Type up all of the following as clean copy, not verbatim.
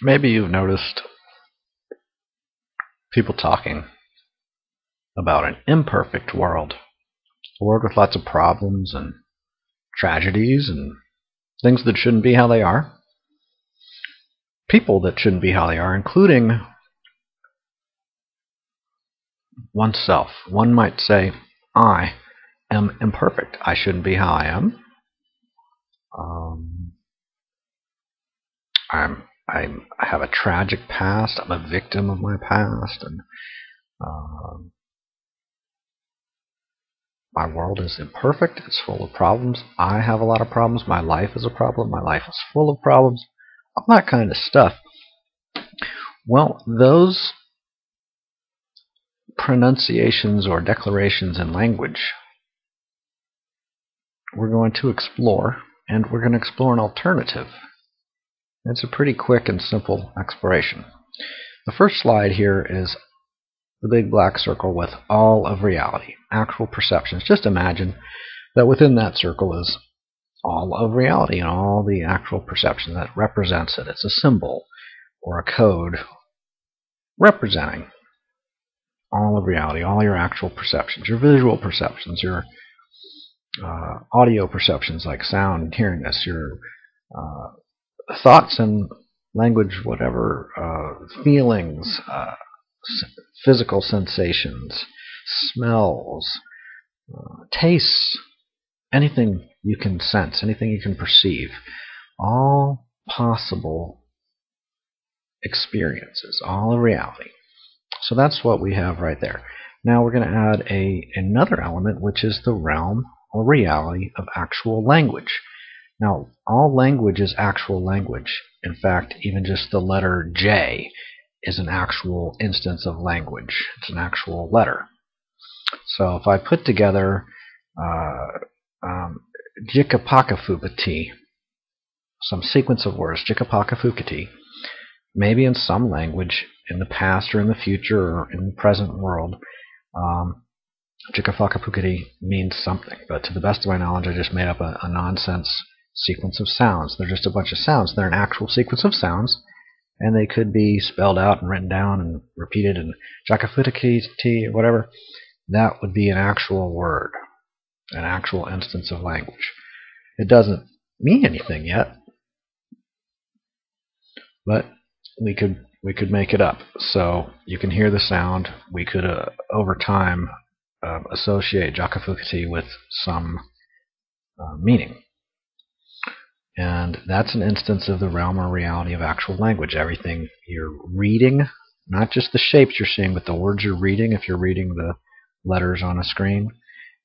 Maybe you've noticed people talking about an imperfect world, a world with lots of problems and tragedies and things that shouldn't be how they are, people that shouldn't be how they are, including oneself. One might say, I am imperfect. I shouldn't be how I am. I have a tragic past. I'm a victim of my past, and my world is imperfect. It's full of problems. I have a lot of problems. My life is a problem. My life is full of problems. All that kind of stuff. Well, those pronunciations or declarations in language we're going to explore, and we're going to explore an alternative. It's a pretty quick and simple exploration. The first slide here is the big black circle with all of reality, actual perceptions. Just imagine that within that circle is all of reality and all the actual perception that represents it. It's a symbol or a code representing all of reality, all your actual perceptions, your visual perceptions, your audio perceptions like sound and hearing this, your thoughts and language, whatever, feelings, physical sensations, smells, tastes, anything you can sense, anything you can perceive, all possible experiences, all of reality. So that's what we have right there. Now we're going to add another element, which is the realm or reality of actual language. Now, all language is actual language. In fact, even just the letter J is an actual instance of language. It's an actual letter. So if I put together Jikapakafukati, some sequence of words, Jikapakafukati, maybe in some language, in the past or in the future or in the present world, Jikapakafukati means something. But to the best of my knowledge, I just made up a nonsense sequence of sounds. They're just a bunch of sounds. They're an actual sequence of sounds, and they could be spelled out and written down and repeated in Jakafutakiti or whatever. That would be an actual word, an actual instance of language. It doesn't mean anything yet, but we could make it up. So you can hear the sound. We could, over time, associate Jakafukati with some meaning. And that's an instance of the realm or reality of actual language. Everything you're reading, not just the shapes you're seeing, but the words you're reading, if you're reading the letters on a screen,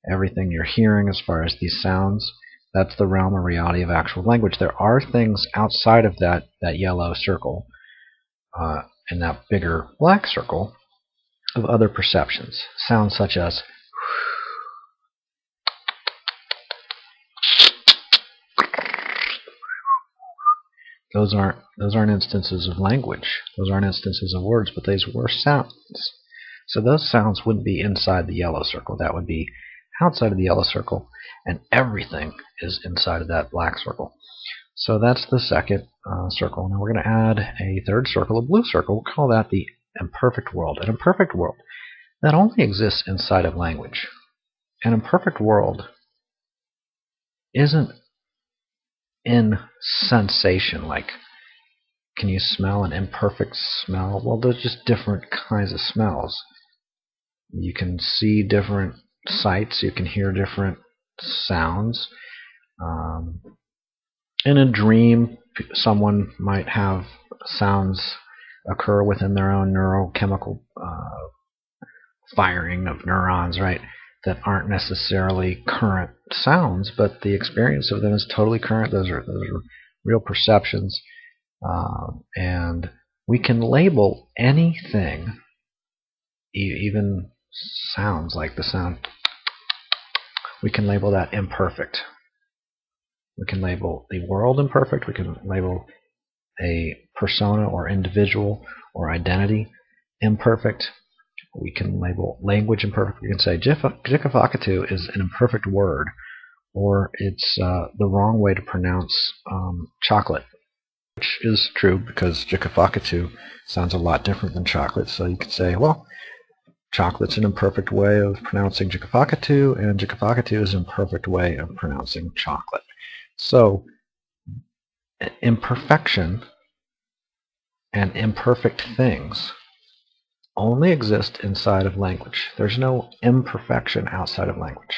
everything you're hearing as far as these sounds, that's the realm or reality of actual language. There are things outside of that yellow circle, in that bigger black circle, of other perceptions. Sounds such as those aren't instances of language. Those aren't instances of words, but these were sounds. So those sounds wouldn't be inside the yellow circle. That would be outside of the yellow circle, and everything is inside of that black circle. So that's the second circle. Now we're going to add a third circle, a blue circle. We'll call that the imperfect world. An imperfect world that only exists inside of language. An imperfect world isn't in sensation, like, can you smell an imperfect smell? Well, there's just different kinds of smells. You can see different sights, you can hear different sounds. In a dream, someone might have sounds occur within their own neurochemical firing of neurons, right, that aren't necessarily current sounds, but the experience of them is totally current. Those are real perceptions, and we can label anything, even sounds like the sound, we can label that imperfect. We can label the world imperfect. We can label a persona or individual or identity imperfect. We can label language imperfect. We can say Jikafakatu is an imperfect word, or it's the wrong way to pronounce chocolate. which is true because Jikafakatu sounds a lot different than chocolate. So you could say, well, chocolate's an imperfect way of pronouncing Jikafakatu, and Jikafakatu is an imperfect way of pronouncing chocolate. So imperfection and imperfect things only exist inside of language. There's no imperfection outside of language.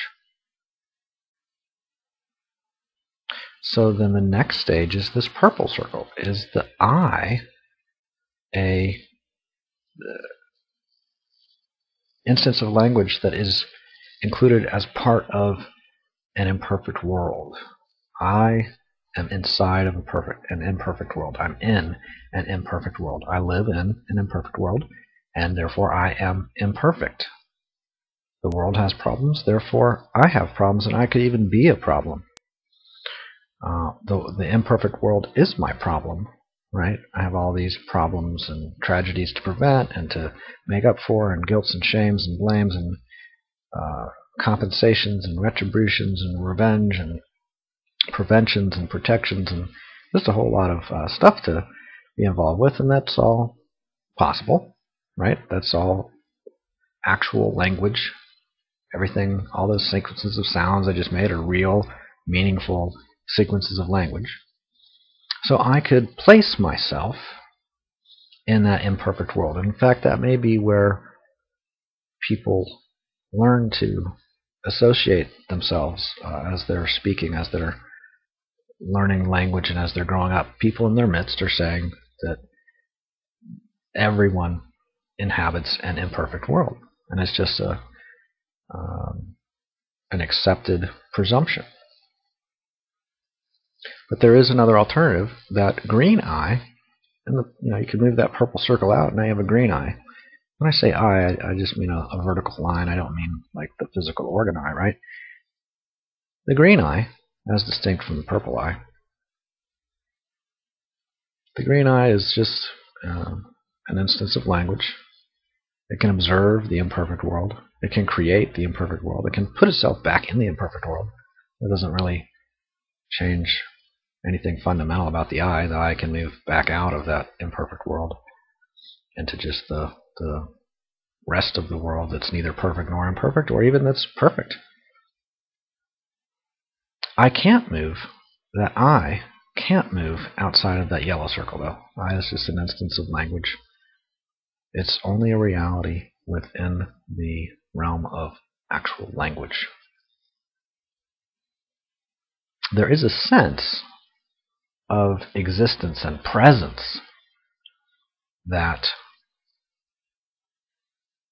So then the next stage is this purple circle. Is the I a instance of language that is included as part of an imperfect world? I am inside of an imperfect world. I'm in an imperfect world. I live in an imperfect world, and therefore I am imperfect. The world has problems, therefore I have problems, and I could even be a problem. The imperfect world is my problem, right? I have all these problems and tragedies to prevent and to make up for, and guilts and shames and blames and compensations and retributions and revenge and preventions and protections, and just a whole lot of stuff to be involved with, and that's all possible, right? That's all actual language. Everything, all those sequences of sounds I just made are real, meaningful sequences of language. So I could place myself in that imperfect world. In fact, that may be where people learn to associate themselves as they're speaking, as they're learning language, and as they're growing up. People in their midst are saying that everyone inhabits an imperfect world, and it's just an accepted presumption. But there is another alternative, that green eye, and you can move that purple circle out, and now you have a green eye. When I say eye, I just mean a vertical line. I don't mean like the physical organ eye, right? The green eye, as distinct from the purple eye, the green eye is just an instance of language. It can observe the imperfect world. It can create the imperfect world. It can put itself back in the imperfect world. It doesn't really change anything fundamental about the eye. The eye can move back out of that imperfect world into just the rest of the world that's neither perfect nor imperfect, or even that's perfect. I can't move. That I can't move outside of that yellow circle, though. I is just an instance of language. It's only a reality within the realm of actual language. There is a sense of existence and presence that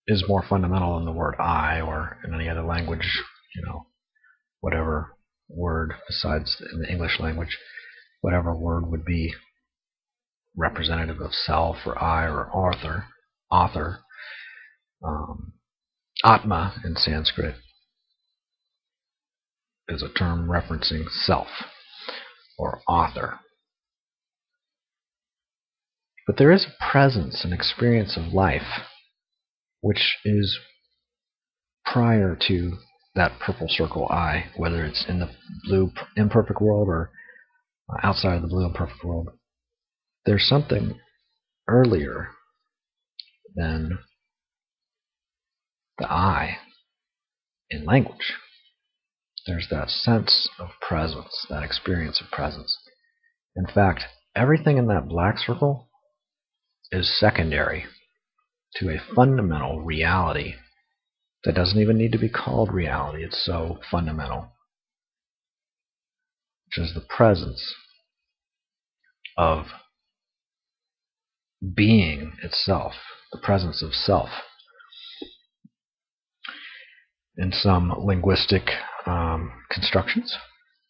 is more fundamental than the word I, or in any other language, whatever word besides in the English language, whatever word would be representative of self or I or author. Atma in Sanskrit is a term referencing self or author. But there is a presence, an experience of life, which is prior to that purple circle I, whether it's in the blue imperfect world or outside of the blue imperfect world. There's something earlier than the I in language. There's that sense of presence, that experience of presence. In fact, everything in that black circle is secondary to a fundamental reality that doesn't even need to be called reality. It's so fundamental, which is the presence of being itself, the presence of self. In some linguistic constructions,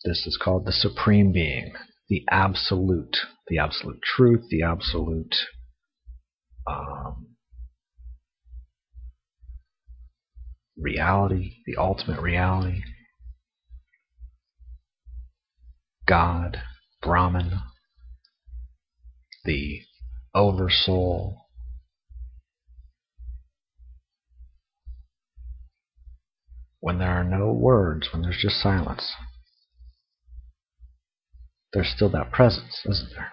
this is called the supreme being, the absolute truth, the absolute reality, the ultimate reality, God, Brahman, the oversoul. When there are no words, when there's just silence, there's still that presence, isn't there?